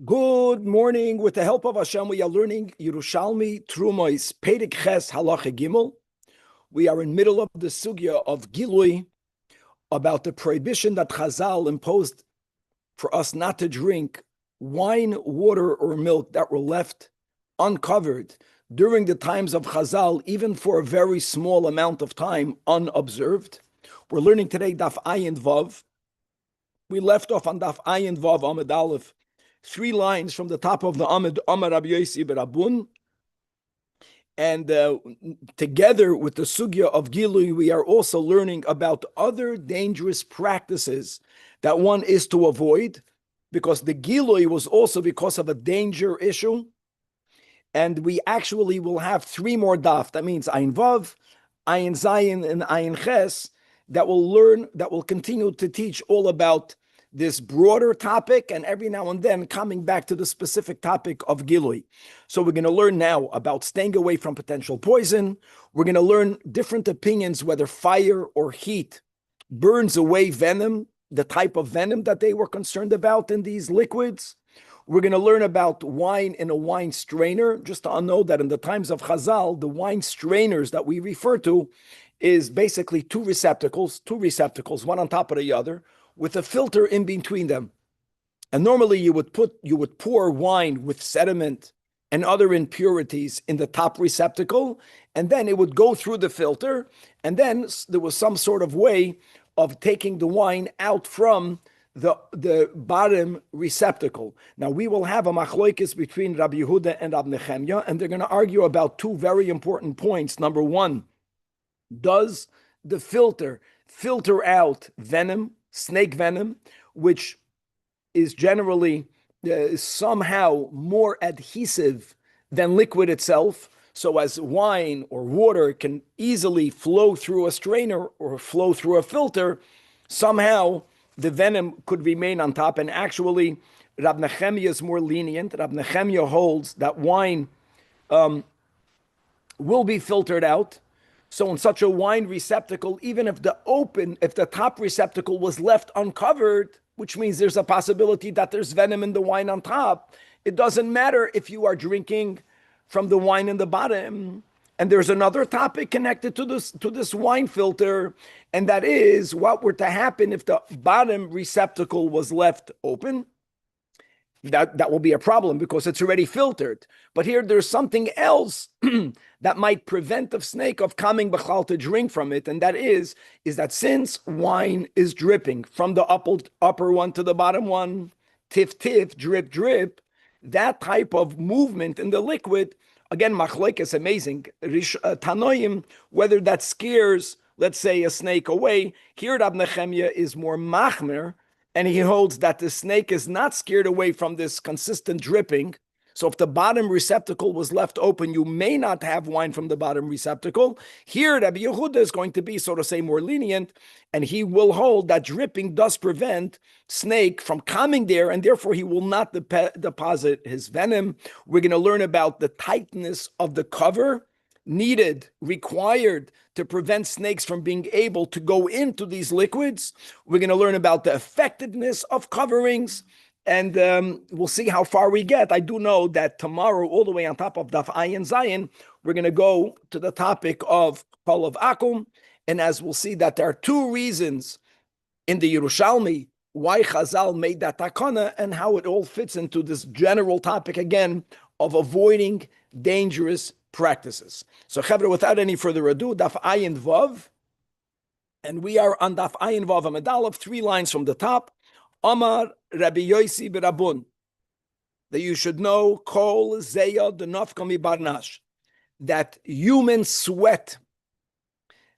Good morning. With the help of Hashem, we are learning Yerushalmi Trumois Perek Ches Halacha Gimel. We are in middle of the sugya of Gilui about the prohibition that Chazal imposed for us not to drink wine, water, or milk that were left uncovered during the times of Chazal, even for a very small amount of time, unobserved. We're learning today Daf Ayin Vav. We left off on Daf Ayin Vav Amud Aleph. 3 lines from the top of the Amud, Amar Rabbi Yossi Berabun. And together with the sugya of Gilui, we are also learning about other dangerous practices that one is to avoid, because the Gilui was also because of a danger issue. And we actually will have 3 more daf. That means Ayin Vav, Ayin Zayin, and Ayin Ches that will continue to teach all about this broader topic, and every now and then coming back to the specific topic of Gilui. So we're going to learn now about staying away from potential poison. We're going to learn different opinions, whether fire or heat burns away venom, the type of venom that they were concerned about in these liquids. We're going to learn about wine in a wine strainer, just to know that in the times of Chazal, the wine strainers that we refer to is basically two receptacles, one on top of the other, with a filter in between them. And normally you would pour wine with sediment and other impurities in the top receptacle, and then it would go through the filter, and then there was some sort of way of taking the wine out from the bottom receptacle. Now we will have a machloikis between Rabbi Yehuda and Rabbi Nechemya, and they're going to argue about 2 very important points. Number 1, does the filter out venom, snake venom, which is generally somehow more adhesive than liquid itself, so as wine or water can easily flow through a strainer or flow through a filter, somehow the venom could remain on top. And actually, Rab Nechemya is more lenient. Rab Nechemya holds that wine will be filtered out. So in such a wine receptacle, even if the top receptacle was left uncovered, which means there's a possibility that there's venom in the wine on top, it doesn't matter if you are drinking from the wine in the bottom. And there's another topic connected to this wine filter, and that is what were to happen if the bottom receptacle was left open. That will be a problem because it's already filtered. But here there's something else that might prevent the snake of coming b'chal to drink from it, and that is that since wine is dripping from the upper one to the bottom one, tif tif, drip drip, that type of movement in the liquid, again, machloek is amazing. Tanoim, whether that scares, let's say, a snake away. Here, Rab Nechemya is more machmer, and he holds that the snake is not scared away from this consistent dripping. So if the bottom receptacle was left open, you may not have wine from the bottom receptacle. Here, Rabbi Yehuda is going to be, so to say, more lenient, and he will hold that dripping does prevent snake from coming there, and therefore he will not deposit his venom. We're going to learn about the tightness of the cover required to prevent snakes from being able to go into these liquids. We're going to learn about the effectiveness of coverings, and we'll see how far we get. I do know that tomorrow, all the way on top of Daf Ayin Zayin, we're going to go to the topic of Kol of Akum, and as we'll see that there are 2 reasons in the Yerushalmi why Chazal made that takana and how it all fits into this general topic again of avoiding dangerous practices. So, Chevra, without any further ado, Daf Ayin Vav, and we are on Daf Ayin Vav Amud Aleph, 3 lines from the top. Amar Rabbi Yossi Berabun, that you should know Kol Zeya Denafka Mi Barnash, that human sweat,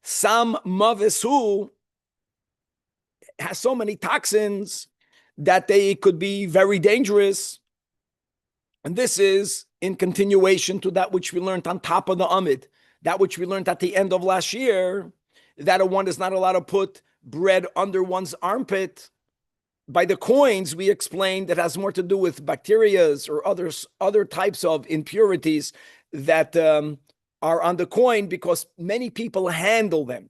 Sam Mavesu, has so many toxins that they could be very dangerous. And this is in continuation to that which we learned on top of the Amid, that which we learned at the end of last year, that one is not allowed to put bread under one's armpit. By the coins, we explained that has more to do with bacteria or other types of impurities that are on the coin because many people handle them.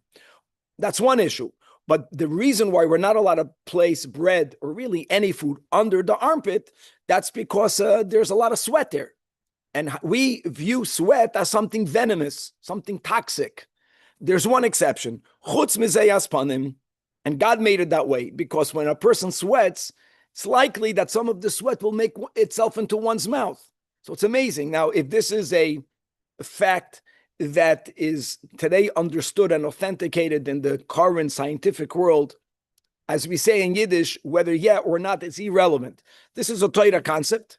That's one issue. But the reason why we're not allowed to place bread or really any food under the armpit That's because there's a lot of sweat there. And we view sweat as something venomous, something toxic. There's one exception. Chutz mizeyas panim. And God made it that way because when a person sweats, it's likely that some of the sweat will make itself into one's mouth. So it's amazing. Now, if this is a fact that is today understood and authenticated in the current scientific world, as we say in Yiddish, whether yeah or not, it's irrelevant. This is a Torah concept.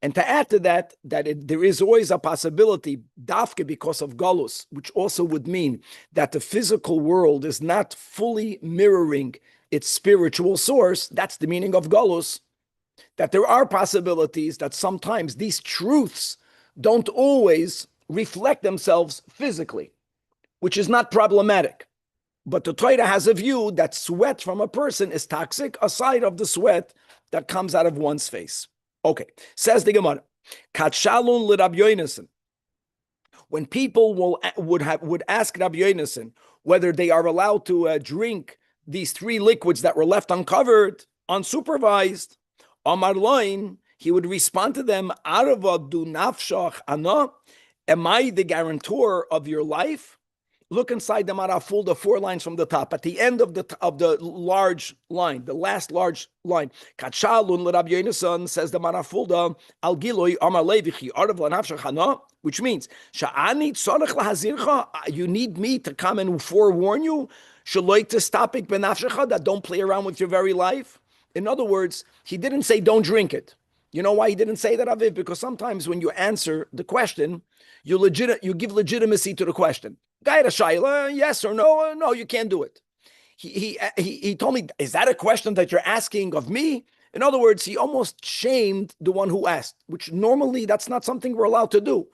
And to add to that, there is always a possibility, dafke because of galus, which also would mean that the physical world is not fully mirroring its spiritual source. That's the meaning of galus, that there are possibilities that sometimes these truths don't always reflect themselves physically, which is not problematic. But the Torah has a view that sweat from a person is toxic, aside of the sweat that comes out of one's face. Okay, says the Gemara, Katshalun l'Rabbi Yonasan. When people would ask Rabbi Yonasan whether they are allowed to drink these three liquids that were left uncovered, unsupervised, Amar Loin, he would respond to them, Arava du nafshach ana, am I the guarantor of your life? Look inside the maraful, the 4 lines from the top. At the end of the large line, the last large line, Katshalun l'Rabbi Yonasan, says the maraful, Al Giloi Amar Levichi Arav l'nafshach ana, which means Sha'ani tzorech lahazircha, you need me to come and forewarn you, Shaloi testapik benafshecha, that don't play around with your very life. In other words, he didn't say don't drink it. You know why he didn't say that, Aviv? Because sometimes when you answer the question, you give legitimacy to the question. Guy had a shayla, yes or no? No, you can't do it. He told me, is that a question that you're asking of me? In other words, he almost shamed the one who asked, which normally that's not something we're allowed to do.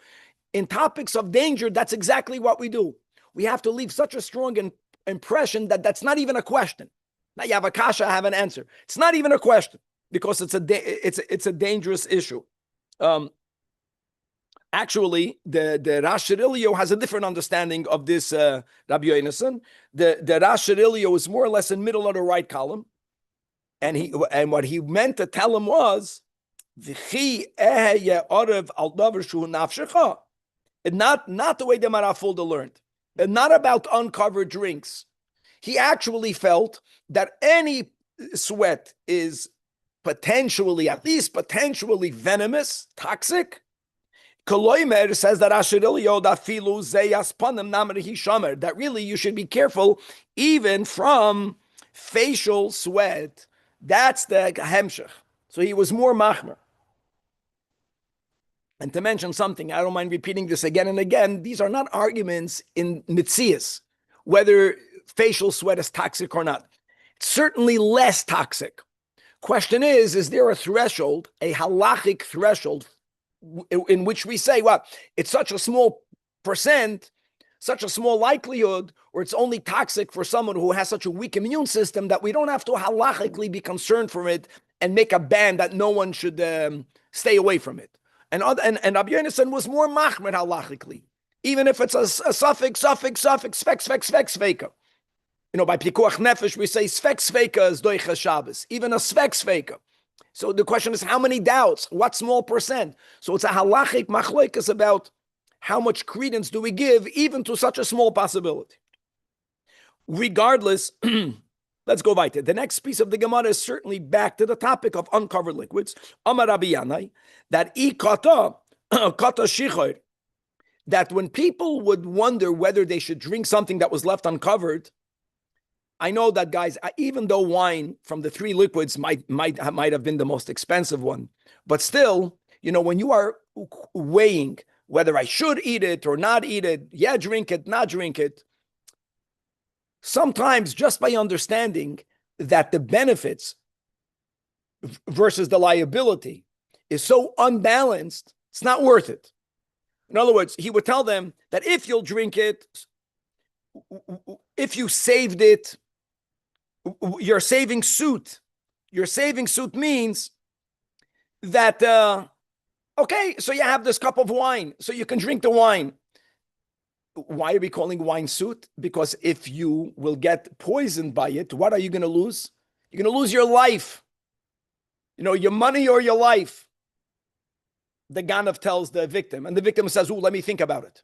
In topics of danger, that's exactly what we do. We have to leave such a strong impression that that's not even a question. Now you have a kasha, I have an answer. It's not even a question because it's a dangerous issue. Actually, the Rash Shirilio has a different understanding of this Rabbi Yonasan. The Rash Shirilio is more or less in the middle of the right column, and what he meant to tell him was, not the way the Marafulda learned, and not about uncovered drinks. He actually felt that any sweat is at least potentially venomous, toxic. Koloimer says that that really you should be careful even from facial sweat. That's the hemshech. So he was more machmer. And to mention something, I don't mind repeating this again and again, these are not arguments in mitzias, whether facial sweat is toxic or not. It's certainly less toxic. Question is there a threshold, a halachic threshold, in which we say, well, it's such a small percent, such a small likelihood, or it's only toxic for someone who has such a weak immune system that we don't have to halachically be concerned for it and make a ban that no one should stay away from it. And Rabbi Yonasan was more machmer halachically, even if it's a suffix, sveka. You know, by Pikuach Nefesh, we say svek sveka is doicha Shabbos, even a svek sveka. So the question is, how many doubts? What small percent? So it's a halachic machlokes about how much credence do we give even to such a small possibility. Regardless, let's go weiter. The next piece of the Gemara is certainly back to the topic of uncovered liquids. Amar Rabbi Yanai, that kata shichor, that when people would wonder whether they should drink something that was left uncovered, I know that, guys, even though wine from the 3 liquids might have been the most expensive one, but still, you know, when you are weighing whether I should eat it or not eat it, yeah, drink it, not drink it, sometimes just by understanding that the benefits versus the liability is so unbalanced, it's not worth it. In other words, he would tell them that if you'll drink it, if you saved it, you're saving suit. Your saving suit means that, okay, so you have this cup of wine, so you can drink the wine. Why are we calling wine suit? Because if you will get poisoned by it, what are you going to lose? You're going to lose your life. Your money or your life. The Ganav tells the victim, and the victim says, "Ooh, let me think about it."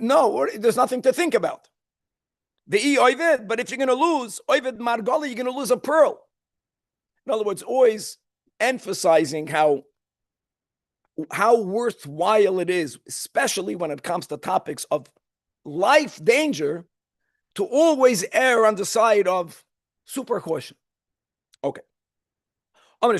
No, there's nothing to think about. The oivid, but if you're going to lose oivid margoli, you're going to lose a pearl. In other words, always emphasizing how worthwhile it is, especially when it comes to topics of life danger, to always err on the side of super caution. Okay. Even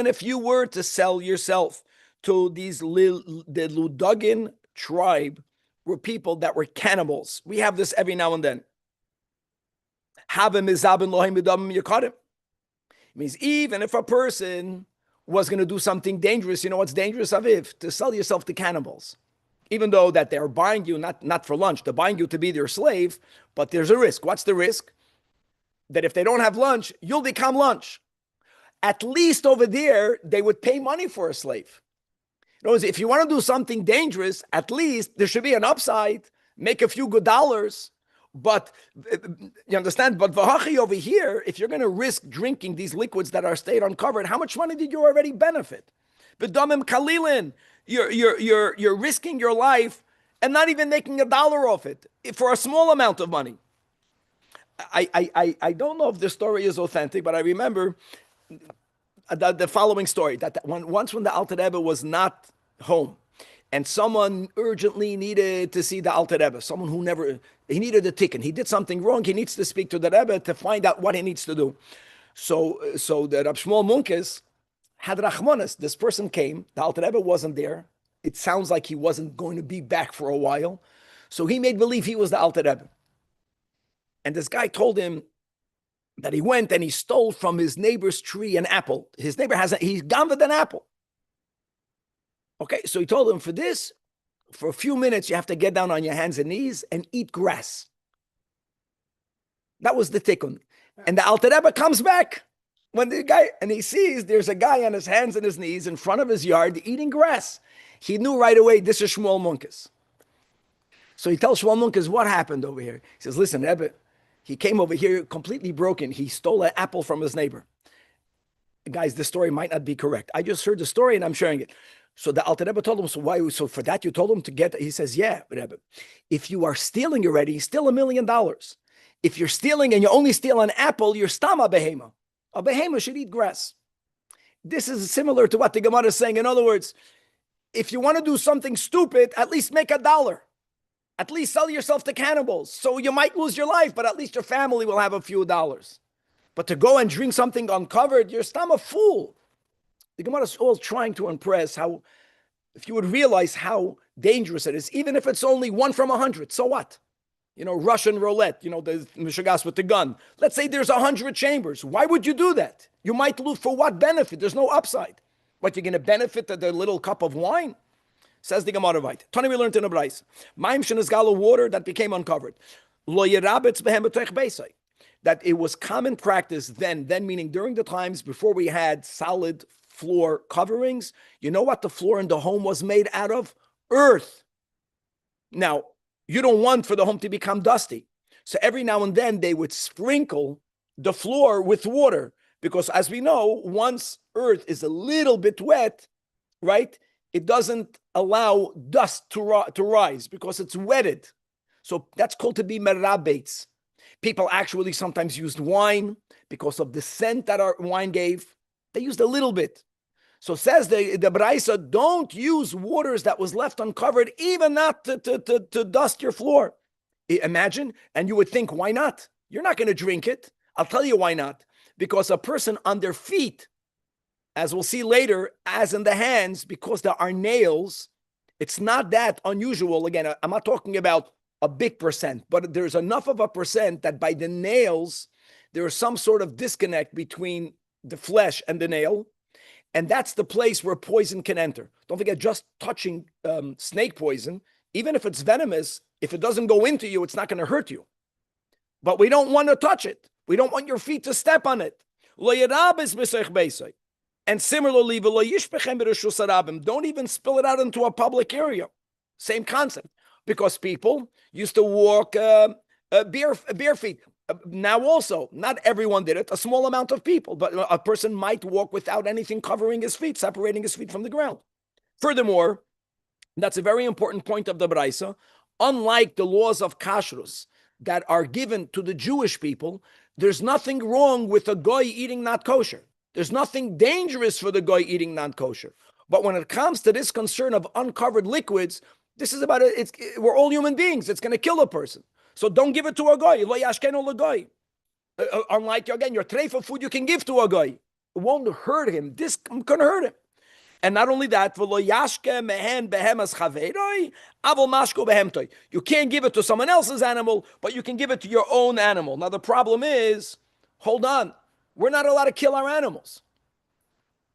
if you were to sell yourself to the Ludogin tribe, were people that were cannibals. We have this every now and then. It means even if a person was going to do something dangerous, you know what's dangerous, Aviv? To sell yourself to cannibals. Even though that they're buying you not for lunch, they're buying you to be their slave, but there's a risk. What's the risk? That if they don't have lunch, you'll become lunch. At least over there, they would pay money for a slave. In other words, if you want to do something dangerous, at least there should be an upside, make a few good dollars. But you understand? But Vahachi over here, if you're going to risk drinking these liquids that are stayed uncovered, how much money did you already benefit? B'damim kalilin, you're risking your life and not even making $1 off it for a small amount of money. I don't know if this story is authentic, but I remember the following story, that once when the Alter Rebbe was not home and someone urgently needed to see the Alter Rebbe, someone who he needed a ticket, he did something wrong, he needs to speak to the Rebbe to find out what he needs to do. So the Rab Shmuel Munkes had Rachmanis. This person came, the Alter Rebbe wasn't there. It sounds like he wasn't going to be back for a while. So he made believe he was the Alter Rebbe. And this guy told him that he went and he stole from his neighbor's tree an apple. His neighbor he's gambled an apple. Okay, so he told him, for a few minutes, you have to get down on your hands and knees and eat grass. That was the tikkun. And the Alter Rebbe comes back and he sees there's a guy on his hands and his knees in front of his yard eating grass. He knew right away, this is Shmuel Munkes. So he tells Shmuel Munkes what happened over here. He says, listen, Rebbe, he came over here completely broken. He stole an apple from his neighbor. Guys, the story might not be correct. I just heard the story and I'm sharing it. So the Alter Rebbe told him, so for that you told him to get, he says, yeah, Rebbe, if you are stealing already, steal $1 million. If you're stealing and you only steal an apple, you're stam a behema. A behema should eat grass. This is similar to what the Gemara is saying. In other words, if you want to do something stupid, at least make $1. At least sell yourself to cannibals. So you might lose your life, but at least your family will have a few dollars. But to go and drink something uncovered, you're stam a fool. The Gemara is all trying to impress how, if you would realize how dangerous it is, even if it's only 1 from 100, so what? Russian roulette, the Mishagas with the gun. Let's say there's 100 chambers. Why would you do that? You might lose for what benefit? There's no upside. What, you're going to benefit the little cup of wine? Says the Gemara right. Tani, we learned in a Brais. Maim shenizgalo, water that became uncovered. Lo yerabetz behem b'toich beisai. That it was common practice then meaning during the times before we had solid floor coverings. You know what the floor in the home was made out of? Earth. Now, you don't want for the home to become dusty. So every now and then they would sprinkle the floor with water, because as we know, once earth is a little bit wet, right, it doesn't allow dust to rise because it's wetted. So that's called to be merabetz. People actually sometimes used wine because of the scent that our wine gave. They used a little bit. So says the Braisa, don't use waters that was left uncovered, even not to dust your floor. Imagine, and you would think, why not? You're not going to drink it. I'll tell you why not. Because a person on their feet, as we'll see later, as in the hands, because there are nails, it's not that unusual. Again, I'm not talking about a big percent, but there's enough of a percent that by the nails, there is some sort of disconnect between the flesh and the nail. And that's the place where poison can enter. Don't forget, just touching snake poison, even if it's venomous, if it doesn't go into you, it's not going to hurt you. But we don't want to touch it. We don't want your feet to step on it. And similarly, don't even spill it out into a public area. Same concept. Because people used to walk bare feet. Now also, not everyone did it. A small amount of people, but a person might walk without anything covering his feet, separating his feet from the ground. Furthermore, that's a very important point of the Braisa. Unlike the laws of kashrus that are given to the Jewish people, there's nothing wrong with a goy eating not kosher. There's nothing dangerous for the goy eating not kosher. But when it comes to this concern of uncovered liquids, this is about it. We're all human beings. It's going to kill a person. So don't give it to a goy. Lo yashkenu l'goy. Unlike, again, your treifa food you can give to a goy. It won't hurt him. This can hurt him. And not only that, you can't give it to someone else's animal, but you can give it to your own animal. Now the problem is, hold on, we're not allowed to kill our animals.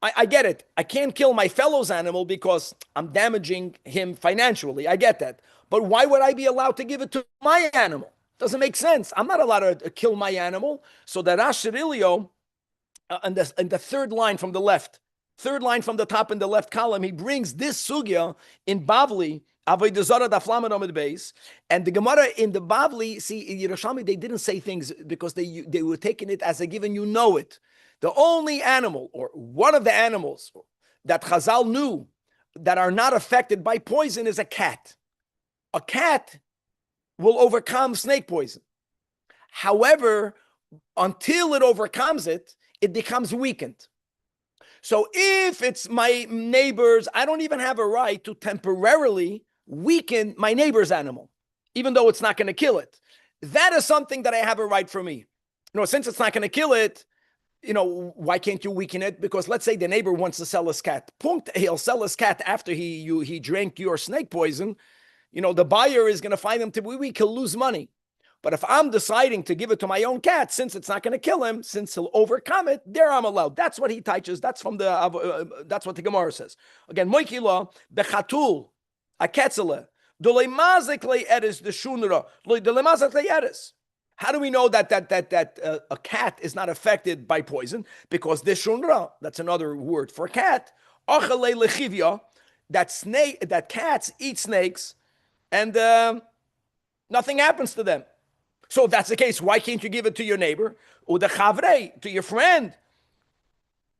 I get it. I can't kill my fellow's animal because I'm damaging him financially. I get that. But why would I be allowed to give it to my animal? Doesn't make sense. I'm not allowed to kill my animal. So that Asherilio, in the third line from the left, third line from the top in the left column, he brings this sugya in Bavli, Avodah Zarah Daf Lamed Amud Beis, and the Gemara in the Bavli, see, in Yerushalmi, they didn't say things because they were taking it as a given, you know it. The only animal, or one of the animals that Chazal knew that are not affected by poison is a cat. A cat will overcome snake poison. However, until it overcomes it, it becomes weakened. So if it's my neighbor's, I don't even have a right to temporarily weaken my neighbor's animal, even though it's not going to kill it. That is something that I have a right for me. Since it's not going to kill it, why can't you weaken it? Because let's say the neighbor wants to sell his cat. He'll sell his cat after he drank your snake poison. The buyer is going to find him to be weak. He'll lose money. But if I'm deciding to give it to my own cat, since it's not going to kill him, since he'll overcome it, there I'm allowed. That's what he teaches. That's from that's what the Gemara says. Again, moikila bechatul aketzele dolemazik le'eres the shunra dolemazik le'eres. How do we know that a cat is not affected by poison? Because the shunra, that's another word for cat, achale lechivya, that cats eat snakes, and nothing happens to them. So if that's the case, why can't you give it to your neighbor or the chavrei, to your friend?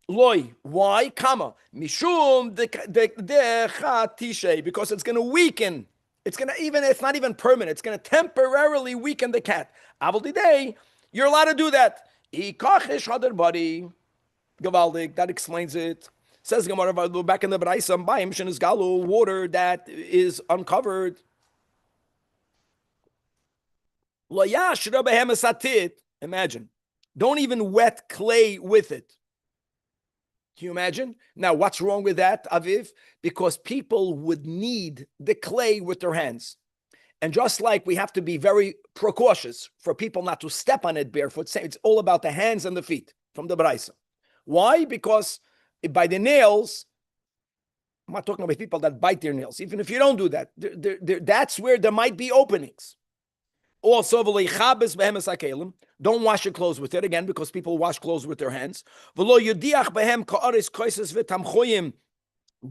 Loi, why? Kama mishum the chatishe, because it's going to weaken. It's not even permanent. It's going to temporarily weaken the cat. Aval you're allowed to do that. Ikachish hadar body. Gavaldik, that explains it. Says Gemara back in the Braisa, bayim shenis galu, water that is uncovered. Imagine. Don't even wet clay with it. Can you imagine? Now, what's wrong with that, Aviv? Because people would need the clay with their hands. And just like we have to be very precautious for people not to step on it barefoot, it's all about the hands and the feet from the Braisa. Why? Because by the nails, I'm not talking about people that bite their nails. Even if you don't do that, that's where there might be openings. Also, don't wash your clothes with it, again, because people wash clothes with their hands.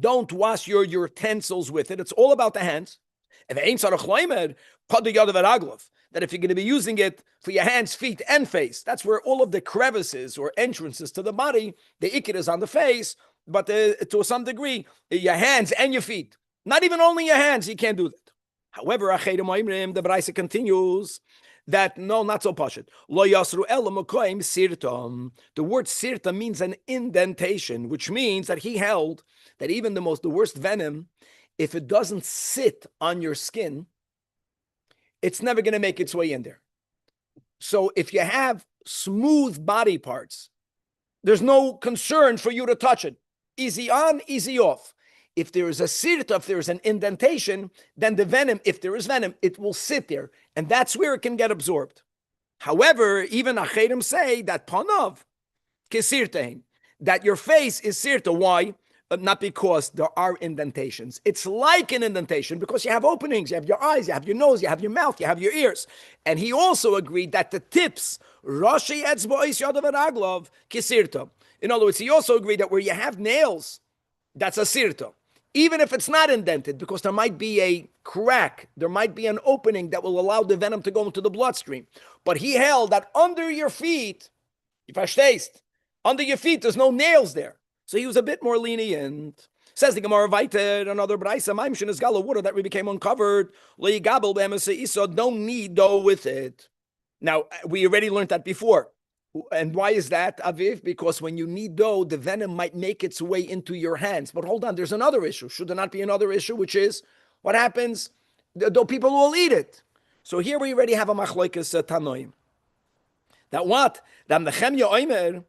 Don't wash your utensils with it. It's all about the hands. That if you're going to be using it for your hands, feet, and face, that's where all of the crevices or entrances to the body, the ikir is on the face, but to some degree, your hands and your feet. Not even only your hands, you can't do that. However, the Braisa continues that no, not so pashut. Lo yasru ela mekoim sirtam. The word sirta means an indentation, which means that he held that even the worst venom, if it doesn't sit on your skin, it's never going to make its way in there. So if you have smooth body parts, there's no concern for you to touch it. Easy on, easy off. If there is a sirta, if there is an indentation, then the venom, if there is venom, it will sit there. And that's where it can get absorbed. However, even Acherim say that panav, kesirtein, that your face is sirta. Why? Not because there are indentations. It's like an indentation because you have openings. You have your eyes, you have your nose, you have your mouth, you have your ears. And he also agreed that the tips, Rashi etzbois yadav aglov, kesirta. In other words, he also agreed that where you have nails, that's a sirta. even if it's not indented, because there might be a crack, there might be an opening that will allow the venom to go into the bloodstream. But he held that under your feet, if I taste, under your feet, there's no nails there. So he was a bit more lenient. Says the Gemara Vaited, another Braisa, Maimshin is gala water that became uncovered. Don't need dough with it. Now, we already learned that before. And why is that, Aviv? Because when you knead dough, the venom might make its way into your hands. But hold on, there's another issue. Should there not be another issue, which is what happens? The people will eat it. So here we already have a machloikas tanoim. That what? That Nechemya Oimer,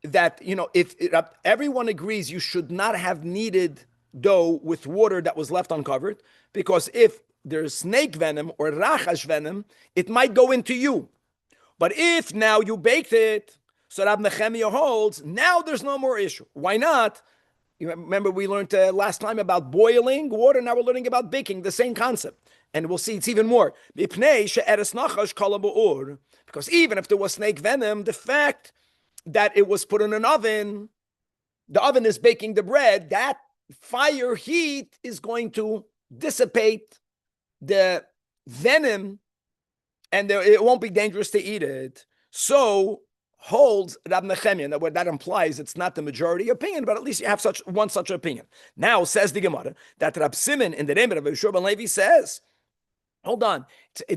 that, if everyone agrees you should not have kneaded dough with water that was left uncovered, because if there's snake venom or rachash venom, it might go into you. But if now you baked it, so Rabbi Nechemia holds, now there's no more issue. Why not? You remember we learned last time about boiling water, now we're learning about baking, the same concept. And we'll see it's even more. Because even if there was snake venom, the fact that it was put in an oven, the oven is baking the bread, that fire heat is going to dissipate the venom, and it won't be dangerous to eat it. So holds Rab Nechemia. What that implies, it's not the majority opinion, but at least you have such opinion. Now says the Gemara that Rab Simon in the name of Yeshua ben Levi says, hold on,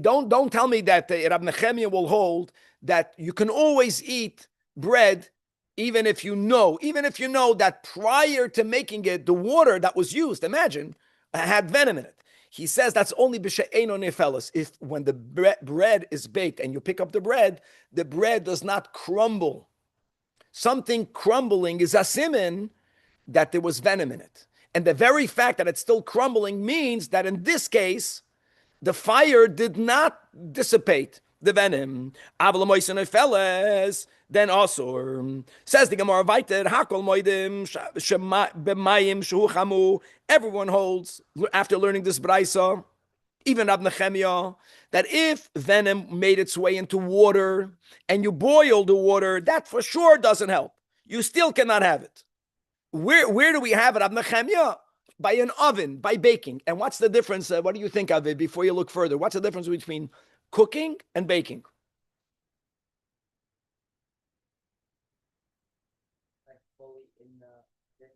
don't tell me that Rab Nechemia will hold that you can always eat bread, even if you know that prior to making it, the water that was used, imagine, had venom in it. He says that's only b'she'eno nefelas. If when the bread is baked and you pick up the bread does not crumble. Something crumbling is a siman that there was venom in it. And the very fact that it's still crumbling means that in this case, the fire did not dissipate the venom. Then also says the Gemara Vaited, Hakol Moedim b'mayim shehu chamu. Everyone holds after learning this brayso, even Rab Nechemia, that if venom made its way into water and you boil the water, that for sure doesn't help. You still cannot have it. Where do we have it, Rab Nechemia? By an oven, by baking. And what's the difference? What do you think of it before you look further? What's the difference between cooking and baking?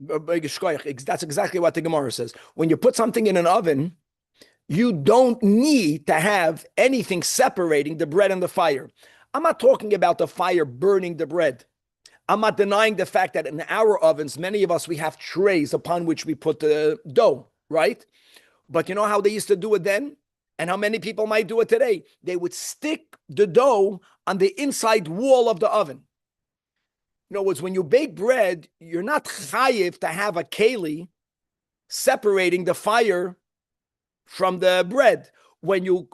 That's exactly what the Gemara says. When you put something in an oven, you don't need to have anything separating the bread and the fire. I'm not talking about the fire burning the bread. I'm not denying the fact that in our ovens, many of us, we have trays upon which we put the dough, right? But you know how they used to do it then? And how many people might do it today? They would stick the dough on the inside wall of the oven. In other words, when you bake bread, you're not chayiv to have a keli separating the fire from the bread. When you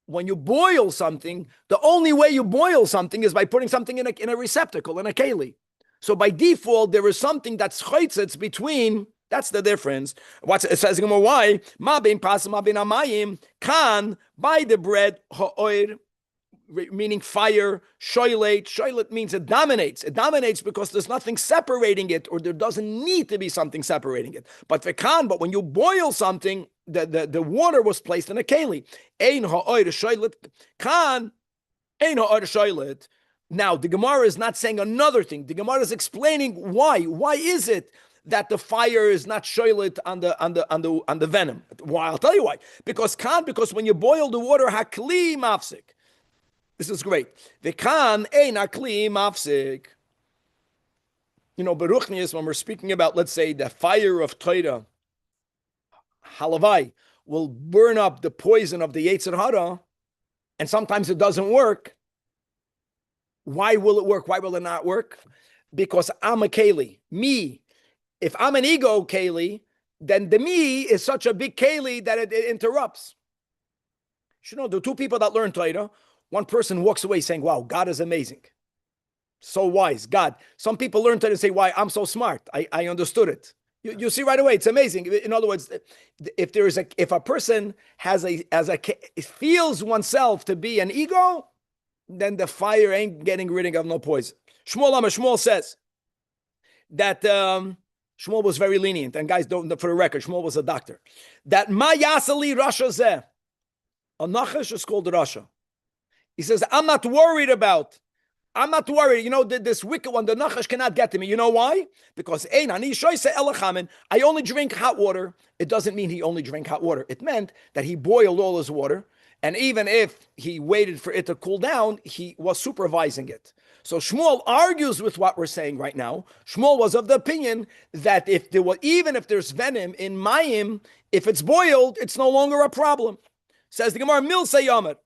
boil something, the only way you boil something is by putting something in a receptacle, in a keli. So by default, there is something that's chaytzitz between. That's the difference. It says why? Ma bein pasim, ma bein amayim, kan, by the bread, ha'oir, meaning fire, shoylet means it dominates. It dominates because there's nothing separating it, or there doesn't need to be something separating it. But when you boil something, the water was placed in a keli. Ein ha'oir shoylet kan, ein ha'oir shoylet. Now the Gemara is not saying another thing. The Gemara is explaining why. Why is it that the fire is not shoylet on the venom? Why? I'll tell you why. Because when you boil the water, hakli mafsik. This is great. The kan ein hakli mafsik. Beruchnius, when we're speaking about, let's say, the fire of Torah, halavai, will burn up the poison of the Yetzer Hara, and sometimes it doesn't work. Why will it work? Why will it not work? Because I'm a keli. Me. If I'm an ego keli, then the me is such a big keli that it interrupts. There are two people that learn Torah. One person walks away saying, wow, God is amazing. So wise, God. Some people learn Torah and say, why, I'm so smart. I understood it. You see right away, it's amazing. In other words, if a person feels oneself to be an ego, then the fire ain't getting rid of no poison. Shmuel says that Shmuel was very lenient. And guys, don't, for the record, Shmuel was a doctor. That ma yasali Rasha zeh. A nachash is called Rasha. He says, I'm not worried. You know, this wicked one, the nachash cannot get to me. You know why? Because I only drink hot water. It doesn't mean he only drank hot water. It meant that he boiled all his water. And even if he waited for it to cool down, he was supervising it. So Shmuel argues with what we're saying right now. Shmuel was of the opinion that even if there's venom in mayim, if it's boiled, it's no longer a problem. Says the Gemara, Mil Sayamet.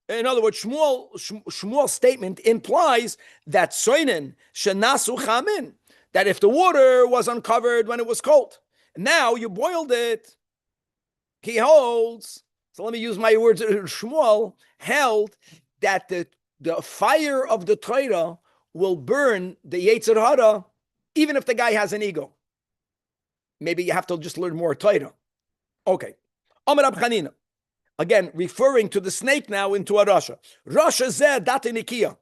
In other words, Shmuel's statement implies that soinen shenasu chamin, that if the water was uncovered when it was cold, now you boiled it, he holds. So let me use my words. Shmuel held that the fire of the Torah will burn the Yetzer Hara, even if the guy has an ego. Maybe you have to just learn more Torah. Okay. Amar Rab Chanina. Again, referring to the snake now into a Rasha. Rasha zeh date nikia.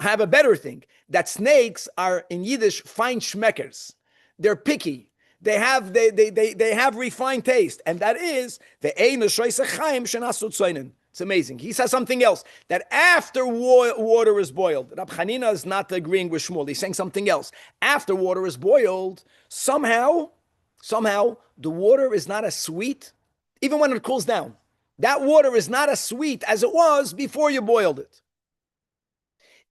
I have a better thing. That snakes are, in Yiddish, fine schmeckers. They're picky. They have refined taste. And that is, the ein shoyse chaim shenasut soinen. It's amazing. He says something else, that after water is boiled, Rab Chanina is not agreeing with Shmuel. He's saying something else. After water is boiled, somehow, the water is not as sweet, even when it cools down. That water is not as sweet as it was before you boiled it.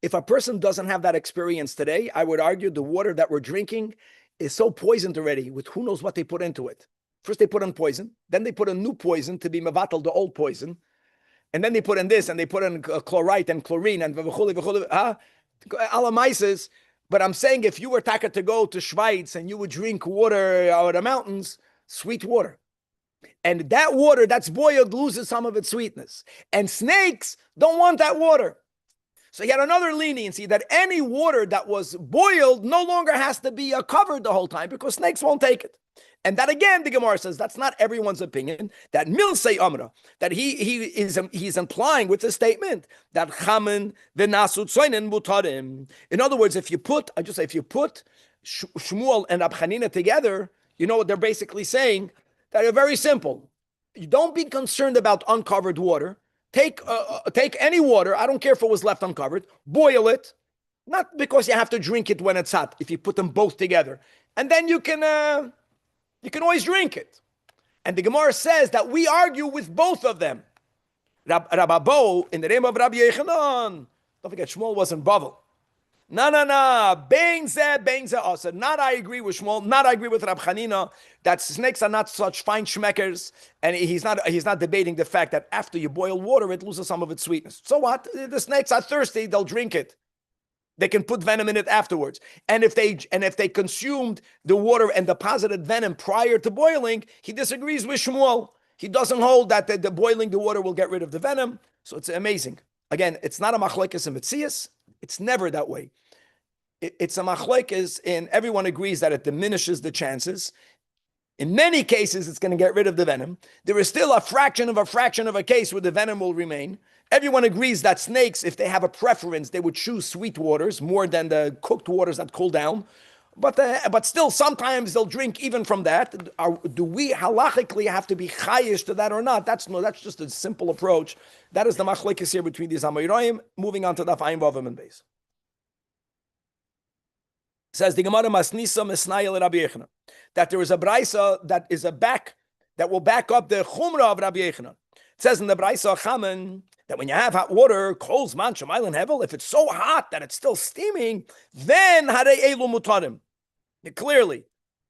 If a person doesn't have that experience today, I would argue the water that we're drinking is so poisoned already with who knows what they put into it. First they put in poison, then they put in new poison to be mevatel the old poison. And then they put in this, and they put in chlorite and chlorine and alamaises. But I'm saying if you were to go to Schweiz and you would drink water out of the mountains, sweet water. And that water that's boiled loses some of its sweetness. And snakes don't want that water. So he had another leniency that any water that was boiled no longer has to be covered the whole time because snakes won't take it. And that again, the Gemara says, that's not everyone's opinion. That Milsei Amra, that he's implying with the statement that Chamen v'nasut soinen mutarim. In other words, if you put Shmuel and Rab Chanina together, you know what they're basically saying? That are very simple. You don't be concerned about uncovered water. Take any water. I don't care if it was left uncovered. Boil it, not because you have to drink it when it's hot. If you put them both together, and then you can always drink it. And the Gemara says that we argue with both of them. Rabbi in the name of Rabbi Yechanan. Don't forget, Shmuel wasn't Bavel. No. Bang zeh asa. Not I agree with Shmuel. Not I agree with Rab Chanina that snakes are not such fine schmeckers. And he's not debating the fact that after you boil water, it loses some of its sweetness. So what? The snakes are thirsty. They'll drink it. They can put venom in it afterwards. And if they consumed the water and deposited venom prior to boiling, he disagrees with Shmuel. He doesn't hold that the boiling the water will get rid of the venom. So it's amazing. Again, it's not a machlekes in Metzias. It's never that way. It's a machlekes, and everyone agrees that it diminishes the chances. In many cases, it's going to get rid of the venom. There is still a fraction of a case where the venom will remain. Everyone agrees that snakes, if they have a preference, they would choose sweet waters more than the cooked waters that cool down. But still, sometimes they'll drink even from that. Do we halachically have to be chayish to that or not? That's just a simple approach. That is the machlekes here between these Amoraim. Moving on to the Ayin Vavim and Beis. Says the Gemara Masnisa Mesnayel Rabbi Yechanan that there is a brisa that will back up the chumrah of Rabbi Yechanan. It says in the brisa Chamen that when you have hot water, coals man shemaylan hevel, if it's so hot that it's still steaming, then harei elu mutarim. Clearly,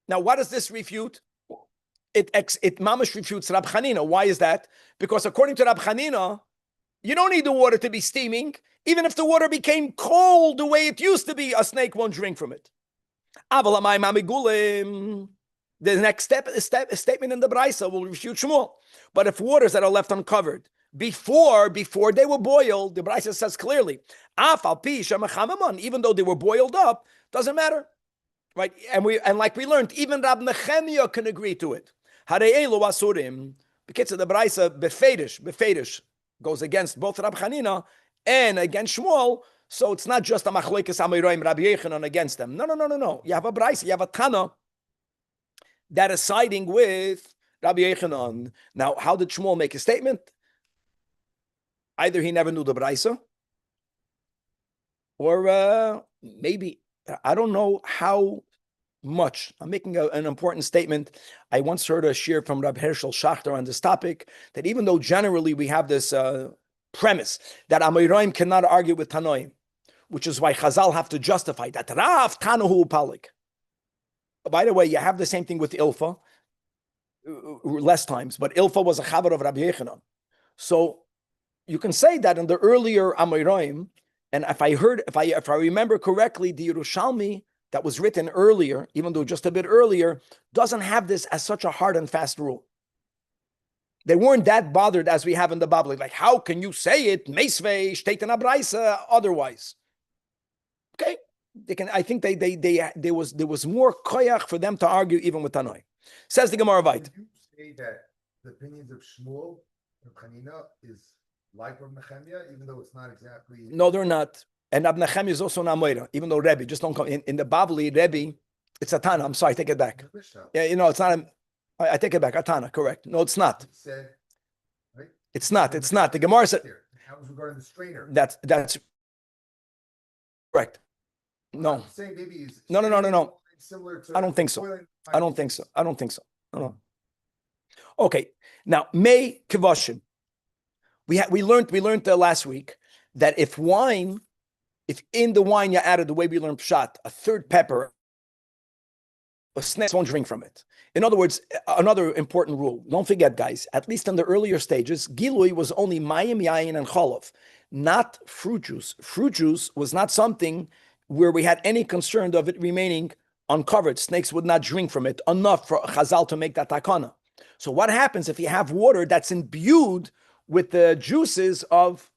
now what does this refute? It mamash refutes Rab Chanina. Why is that? Because according to Rab Chanina, you don't need the water to be steaming. Even if the water became cold the way it used to be, a snake won't drink from it. The next statement in the Braisa will refute Shmuel. But if waters that are left uncovered before they were boiled, the Braisa says clearly, even though they were boiled up, doesn't matter, right? And like we learned, even Rab Nechemia can agree to it. Because the Braisa befedish goes against both Rab Chanina and against Shmuel. So it's not just a machlekes Amoraim Rabbi Yechanan against them. No. You have a Braisa, you have a Tana that is siding with Rabbi Yechanan. Now, how did Shmuel make a statement? Either he never knew the Braisa, or maybe, I don't know how much. I'm making an important statement. I once heard a shir from Rabbi Hershel Schachter on this topic, that even though generally we have this premise that Amoraim cannot argue with Tanoim, which is why Chazal have to justify that Rav Tanahu Palik. By the way, you have the same thing with Ilfa, less times, but Ilfa was a chaver of Rabbi Yechanan. So you can say that in the earlier Amoraim, and if I remember correctly, the Yerushalmi that was written earlier, even though just a bit earlier, doesn't have this as such a hard and fast rule. They weren't that bothered as we have in the Bible. Like, how can you say it? Meisvei, Shteit and Abraisa, otherwise. Okay, they can. I think there was more koyach for them to argue even with Tanoi. Says the Gemara Vayt. Did you say that the opinions of Shmuel and Chanina is like Rav Nechemia, even though it's not exactly? No, they're not. And Rav Nechemia is also an Amoira, even though Rebbe just don't come in the Bavli. Rebbe, it's a Tana. I'm sorry, I take it back. Yeah, it's not. I take it back. Atana, correct. No, it's not. Said, right? It's not. The Gemara said. How was regarding the strainer? That's correct. No. Saying maybe is No. Similar to I don't think so. I don't think so. No. Okay. Now, May Kivashim. We learned last week that if in the wine you added, the way we learned Pshat, a third pepper, a snake won't drink from it. In other words, another important rule. Don't forget, guys, at least in the earlier stages, Gilui was only Mayim, Yayin, and Cholov, not fruit juice. Fruit juice was not something where we had any concern of it remaining uncovered. Snakes would not drink from it enough for Chazal to make that takana. So what happens if you have water that's imbued with the juices of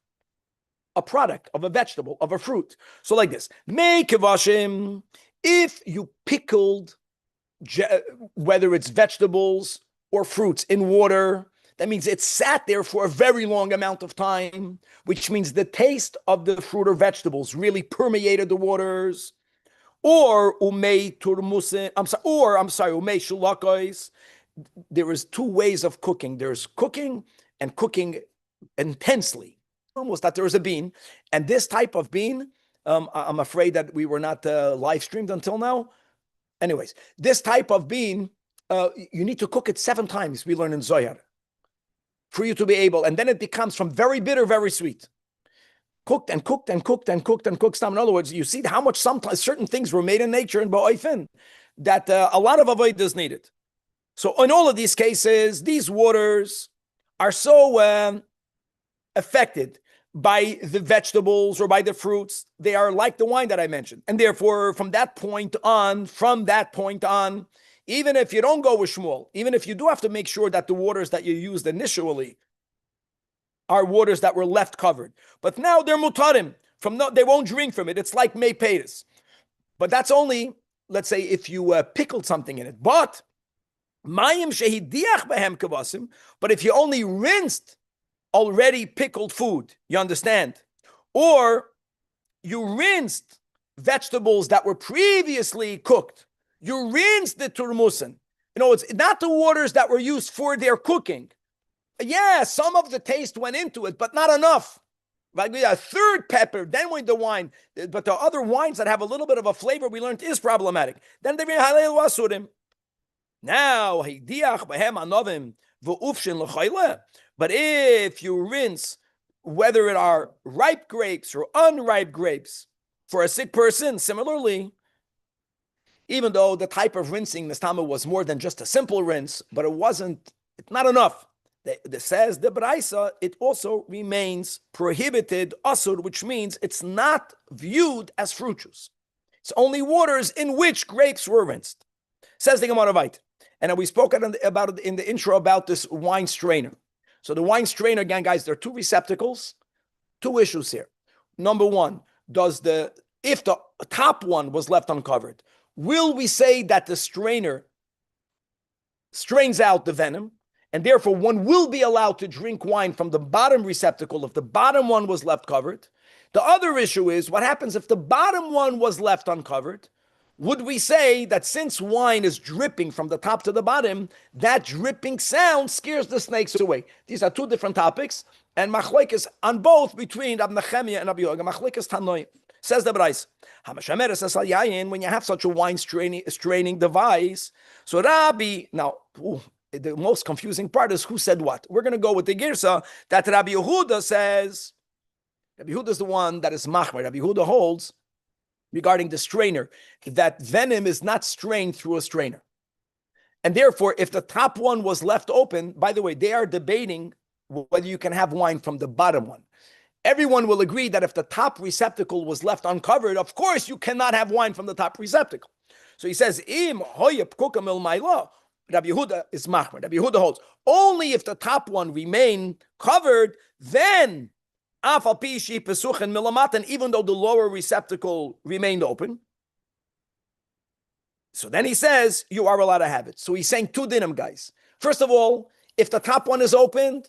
a product, of a vegetable, of a fruit? So like this, Mei Kivashim, if you pickled whether it's vegetables or fruits in water, that means it sat there for a very long amount of time, which means the taste of the fruit or vegetables really permeated the waters. Or umei turmusin, umei shulakos. There is two ways of cooking. There's cooking and cooking intensely. Almost that there is a bean, and this type of bean, I'm afraid that we were not live streamed until now. Anyways, this type of bean, you need to cook it 7 times, we learn in Zajac, for you to be able, and then it becomes from very bitter, very sweet. Cooked and cooked and cooked and cooked and cooked. In other words, you see how much sometimes certain things were made in nature in Ba'ofen, that a lot of avodas needed. So in all of these cases, these waters are so affected by the vegetables or by the fruits. They are like the wine that I mentioned. And therefore, from that point on, even if you don't go with Shmuel, even if you do have to make sure that the waters that you used initially are waters that were left covered, but now they're mutarim, they won't drink from it. It's like Mei Peiris. But that's only, let's say, if you pickled something in it. But mayim shehidiach behem kavasim, but if you only rinsed already pickled food, you understand? Or you rinsed vegetables that were previously cooked. You rinsed the turmusin. It's not the waters that were used for their cooking. Yeah, some of the taste went into it, but not enough. Like a third pepper, then with the wine. But the other wines that have a little bit of a flavor we learned is problematic. Then they halel wasurim. Now, hidiach behem anovim v'ufshin l'chayla. But if you rinse, whether it are ripe grapes or unripe grapes, for a sick person, similarly, even though the type of rinsing, Mistama, was more than just a simple rinse, but it's not enough. Says the Braisa, it also remains prohibited, asur, which means it's not viewed as fruit juice. It's only waters in which grapes were rinsed. Says the Gemara Vayt. And we spoke about it in the intro about this wine strainer. So the wine strainer, again, guys, there are 2 receptacles, 2 issues here. Number one, if the top one was left uncovered, will we say that the strainer strains out the venom, and therefore one will be allowed to drink wine from the bottom receptacle if the bottom one was left covered? The other issue is what happens if the bottom one was left uncovered? Would we say that since wine is dripping from the top to the bottom, that dripping sound scares the snakes away? These are two different topics, and machlokes on both between Rab Nechemia and Rabbi Yoga. Machlokes Tanoi. Says the Brais, when you have such a wine straining device, so Rabbi, now, the most confusing part is who said what. We're going to go with the Girsa that Rabbi Yehuda says. Rabbi Yehuda is the one that is machmer. Rabbi Yehuda holds regarding the strainer that venom is not strained through a strainer. And therefore, if the top one was left open, by the way, they are debating whether you can have wine from the bottom one. Everyone will agree that if the top receptacle was left uncovered, of course you cannot have wine from the top receptacle. So he says, Im hoyep kukamil ma'ila. Rabbi Yehuda is machmer. Rabbi Yehuda holds only if the top one remained covered, then afal pishi pesuchen milamatan, even though the lower receptacle remained open. So then he says you are allowed to have it. So he's saying two dinim, guys. First of all, if the top one is opened,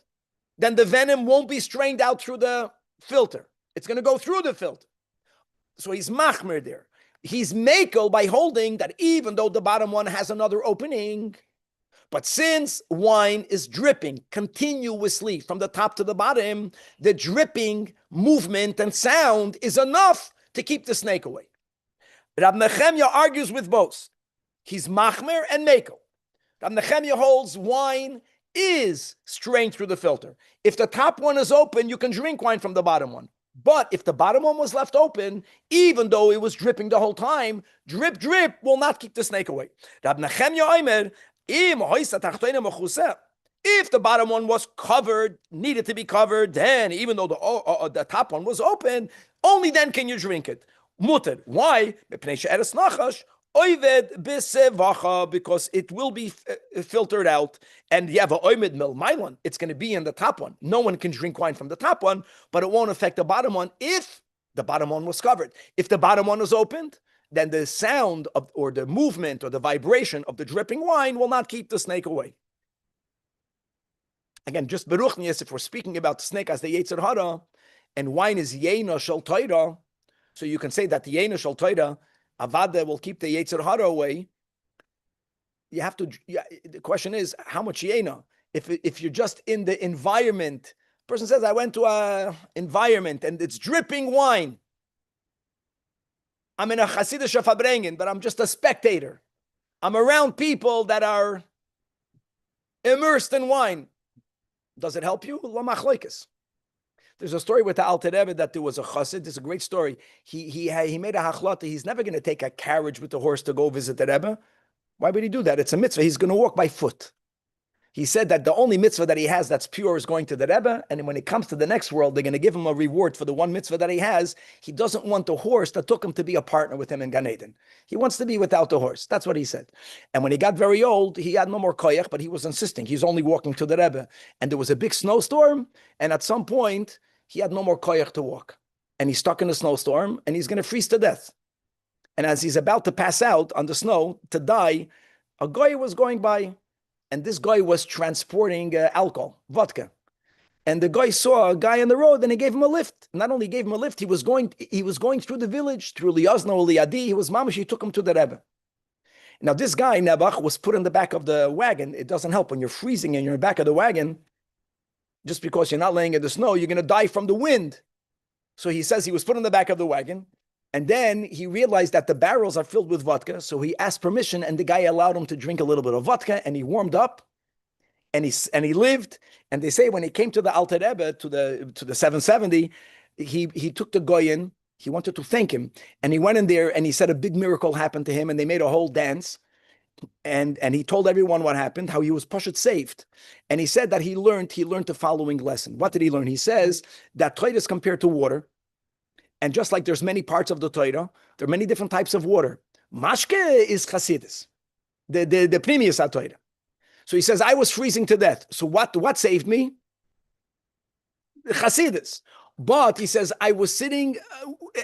then the venom won't be strained out through the filter. It's going to go through the filter. So he's machmer there. He's makel by holding that even though the bottom one has another opening, but since wine is dripping continuously from the top to the bottom, the dripping movement and sound is enough to keep the snake away. Rab Nechemia argues with both. He's machmer and makel. Rab Nechemia holds wine is strained through the filter. If the top one is open, you can drink wine from the bottom one. But if the bottom one was left open, even though it was dripping the whole time, drip, drip will not keep the snake away. Rab Nechemia Omer, if the bottom one was covered, needed to be covered, then even though the top one was open, only then can you drink it. Mutter. Why? Because it will be filtered out, and you have a oimid mil mylon. It's going to be in the top one. No one can drink wine from the top one, but it won't affect the bottom one if the bottom one was covered. If the bottom one is opened, then the sound of, or the movement or the vibration of the dripping wine will not keep the snake away. Again, just beruchnius, if we're speaking about the snake as the Yetzer Hara, and wine is Yena Shel Toira, so you can say that the Yena Shel Toira, Avada will keep the Yetzer Hara away. You have to, the question is, how much Yena? If you're just in the environment, person says, I went to an environment and it's dripping wine. I'm in a Chassidish Fabrengen, but I'm just a spectator. I'm around people that are immersed in wine. Does it help you? La machlokes. There's a story with the Alter Rebbe that there was a chassid. It's a great story. He made a hachlata. He's never going to take a carriage with the horse to go visit the Rebbe. Why would he do that? It's a mitzvah. He's going to walk by foot. He said that the only mitzvah that he has that's pure is going to the Rebbe, and when it comes to the next world, they're going to give him a reward for the one mitzvah that he has. He doesn't want the horse that took him to be a partner with him in Gan Eden. He wants to be without the horse. That's what he said. And when he got very old, he had no more koyach, but he was insisting. He's only walking to the Rebbe. And there was a big snowstorm, and at some point, he had no more koyach to walk. And he's stuck in a snowstorm, and he's going to freeze to death. And as he's about to pass out on the snow to die, a guy was going by, and this guy was transporting alcohol, vodka. And the guy saw a guy on the road, and he gave him a lift. Not only gave him a lift, he was going through the village, through Liazno, Liadi. He was mamash. He took him to the Rebbe. Now this guy Nebuch was put in the back of the wagon. It doesn't help when you're freezing and you're in the back of the wagon. Just because you're not laying in the snow, you're going to die from the wind. So he says he was put in the back of the wagon. And then he realized that the barrels are filled with vodka. So he asked permission, and the guy allowed him to drink a little bit of vodka, and he warmed up, and he lived. And they say when he came to the Alter Rebbe, to the 770, he took the guy in. He wanted to thank him. And he went in there, and he said a big miracle happened to him, and they made a whole dance. And he told everyone what happened, how he was Pashut saved. And he said that he learned the following lesson. What did he learn? He says that Torah is compared to water. And just like there's many parts of the Torah, there are many different types of water. Mashke is Chassidus, the previous Torah. So he says, I was freezing to death. So what saved me? Chassidus. But he says, I was sitting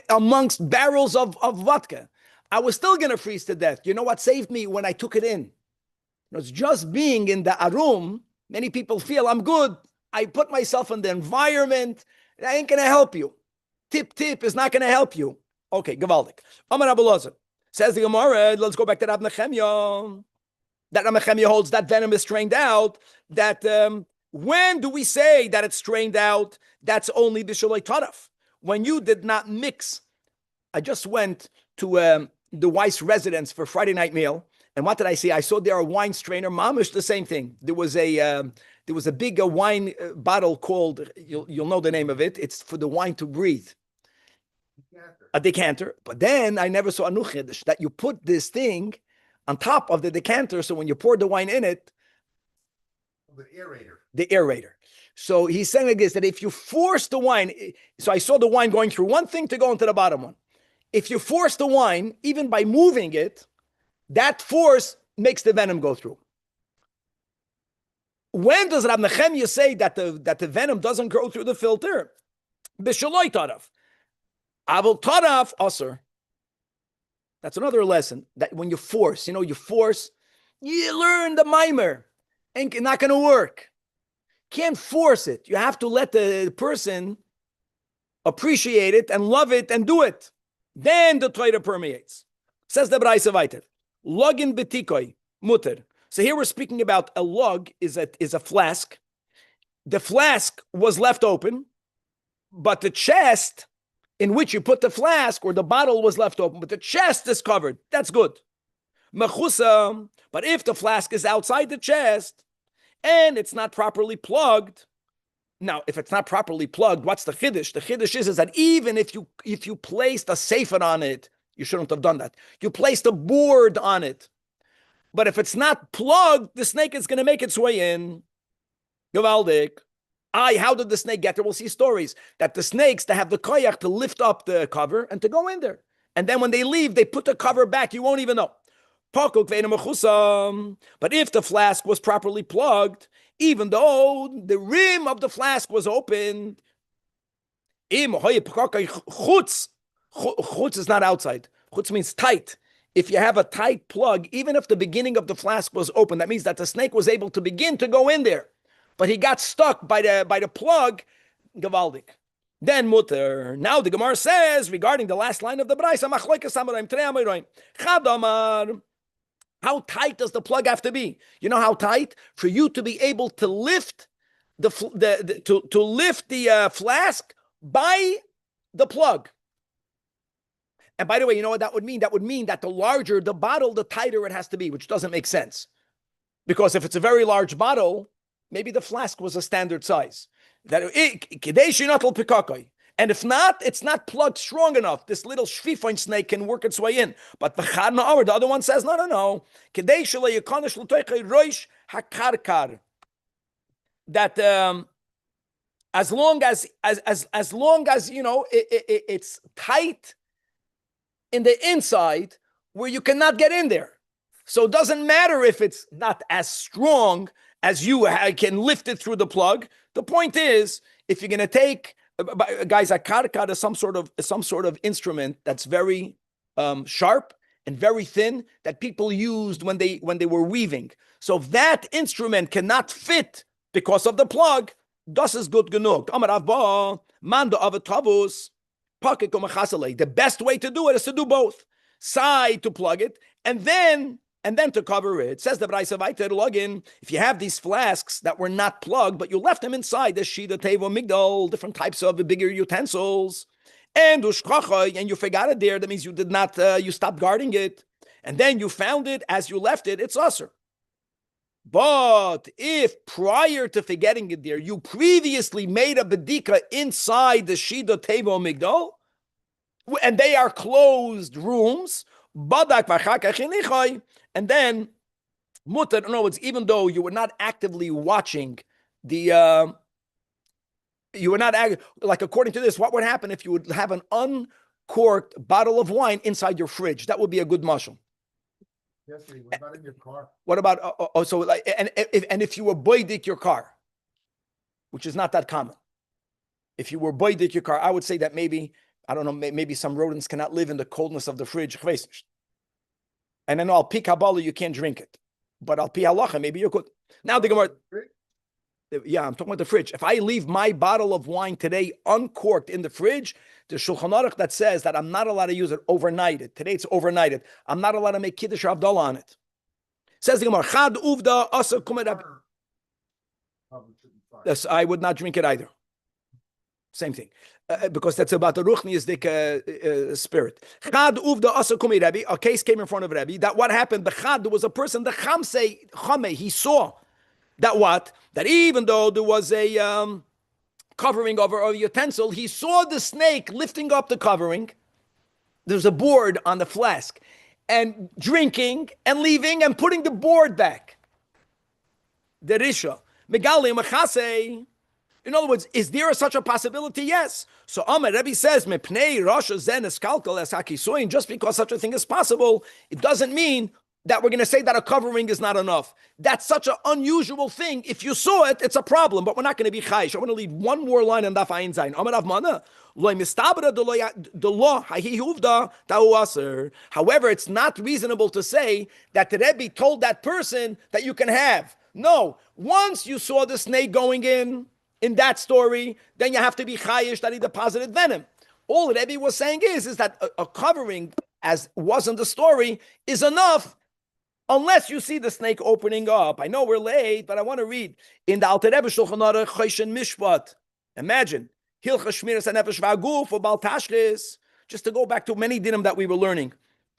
amongst barrels of vodka. I was still going to freeze to death. You know what saved me? When I took it in. It's just being in the arum. Many people feel I'm good. I put myself in the environment. That ain't going to help you. tip is not going to help you. Okay, Gavaldik. Amar Abulazar. Says the Gemara, let's go back to Rav Nechemya. That Rav Nechemya holds that venom is strained out. That when do we say that it's strained out? That's only the Shaloi Taraf. When you did not mix. I just went to the Weiss residence for Friday night meal. And what did I see? I saw there a wine strainer. Mamish, the same thing. There was a big wine bottle called, you'll know the name of it. It's for the wine to breathe. A decanter. But then I never saw a nuchidish that you put this thing on top of the decanter. So when you pour the wine in it, the aerator. So he's saying like this, that if you force the wine, so I saw the wine going through one thing to go into the bottom one. If you force the wine, even by moving it, that force makes the venom go through. When does Rav Nechemya say that the venom doesn't go through the filter? B'shaloi taraf. Avol taraf aser. That's another lesson. That when you force, you learn the mimer. Ain't not going to work. Can't force it. You have to let the person appreciate it and love it and do it. Then the Torah permeates. Says the Braisa weiter. Login betikoi mutter. So here we're speaking about a log is a flask. The flask was left open, but the chest in which you put the flask or the bottle was left open, but the chest is covered. That's good. Mechusa. But if the flask is outside the chest and it's not properly plugged, now if it's not properly plugged, what's the chiddush? The chiddush is that even if you placed a sefer on it, you shouldn't have done that. You placed a board on it. But if it's not plugged, the snake is going to make its way in. Gavaldik. How did the snake get there? We'll see stories that the snakes, they have the koyach to lift up the cover and to go in there. And then when they leave, they put the cover back. You won't even know. But if the flask was properly plugged, even though the rim of the flask was open, chutz is not outside. Chutz means tight. If you have a tight plug, even if the beginning of the flask was open, that means that the snake was able to begin to go in there, but he got stuck by the plug. Gavaldik. Then mutter. Now the Gemara says regarding the last line of the Braisa, how tight does the plug have to be? You know how tight? For you to be able to lift the flask by the plug. And by the way, you know what that would mean? That would mean that the larger the bottle, the tighter it has to be, which doesn't make sense. Because if it's a very large bottle, maybe the flask was a standard size. And if not, it's not plugged strong enough. This little shvifoin snake can work its way in. But the other one says, no. That as long as it's tight in the inside where you cannot get in there. So it doesn't matter if it's not as strong as you can lift it through the plug. The point is, if you're going to take, guys, a karkar is some sort of instrument that's very sharp and very thin that people used when they were weaving. So if that instrument cannot fit because of the plug, das is good genug. Amar Avba, mando avatavus. The best way to do it is to do both. Side to plug it, and then to cover it. Says the Braisa weiter, login. If you have these flasks that were not plugged, but you left them inside the shida tevo migdal, different types of bigger utensils, and you forgot it there, that means you did not, you stopped guarding it, and then you found it as you left it, it's usher. But if prior to forgetting it there, you previously made a bedika inside the shida tevo migdal, and they are closed rooms, and then mutter, in other words, even though you were not actively watching you were not like according to this, what would happen if you would have an uncorked bottle of wine inside your fridge? That would be a good mashal. Yes, what about in your car? What about and if you were boidik your car, which is not that common. If you were boidik your car, I would say that maybe, I don't know, maybe some rodents cannot live in the coldness of the fridge. And then al pi kabbalah you can't drink it, but al pi halacha maybe you could. Now the Gemara. Yeah, I'm talking about the fridge. If I leave my bottle of wine today uncorked in the fridge, the Shulchan Aruch that says that I'm not allowed to use it overnighted. Today it's overnighted. I'm not allowed to make Kiddush or Havdalah on it. Says the Gemara, Chad uvda asa kumet. Yes, I would not drink it either. Same thing. Because that's about the Ruchniistic spirit. Chad uvda asa kumet Rabbi. A case came in front of Rabbi that what happened, the Chad, there was a person, the Chame, he saw that what? That even though there was a covering over a utensil, he saw the snake lifting up the covering. There's a board on the flask, and drinking and leaving and putting the board back. The Risha. Megali Machase. In other words, is there such a possibility? Yes. So Amar Rebbe says, Mepnei Rasha Zen Eskalkal Es Hakisoin, just because such a thing is possible, it doesn't mean that we're going to say that a covering is not enough. That's such an unusual thing. If you saw it, it's a problem, but we're not going to be chayish. I want to leave one more line on Daf Ayin Zayin. Amar Avmana, loy mistabra de lo hahi huvda ta'u aser. However, it's not reasonable to say that the Rebbe told that person that you can have. No, once you saw the snake going in that story, then you have to be chayish that he deposited venom. All the Rebbe was saying is that a covering, as was in the story, is enough. Unless you see the snake opening up. I know we're late, but I want to read in the Alter Rebbe Shulchan Aruch Choshen Mishpat. Imagine Hilcha Shmiras HaNefesh V'Haguf or Bal Tashchis. Just to go back to many dinim that we were learning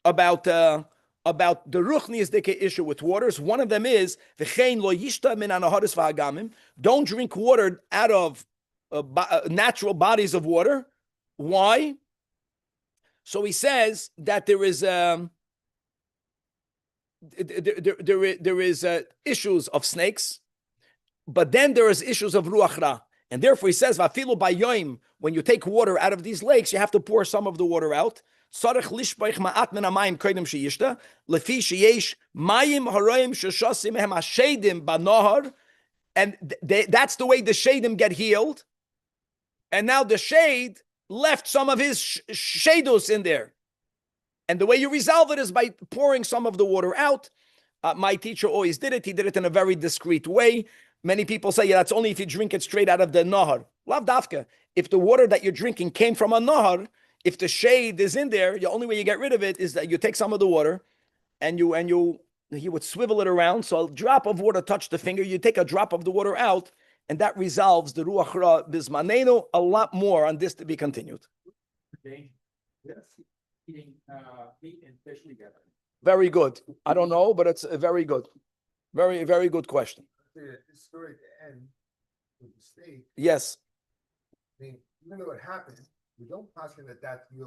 about the Ruchniistic issue with waters. One of them is V'chein lo yishta min anaharis v'hagamim. Don't drink water out of natural bodies of water. Why? So he says that there is issues of snakes, but then there is issues of ruach ra, and therefore he says vafilu bayoim, when you take water out of these lakes, you have to pour some of the water out. Tzarich lishpoich ma'at min hamayim kodim sheyishta lefi sheyesh mayim haroim sheshasim hem hashedim banahar, and that's the way the shadim get healed. And now the shade left some of his shadus in there. And the way you resolve it is by pouring some of the water out. My teacher always did it. He did it in a very discreet way. Many people say, yeah, that's only if you drink it straight out of the nahar. Lav dafka. If the water that you're drinking came from a nahar, if the shade is in there, the only way you get rid of it is that you take some of the water and you would swivel it around. So a drop of water touched the finger. You take a drop of the water out, and that resolves the ruach ra bismanenu. A lot more on this to be continued. Yes. Eating meat and fish together. Very good. I don't know, but it's a very good. Very, very good question. This story at the end with the snake. Yes. I mean, even though it happened, we don't posture that you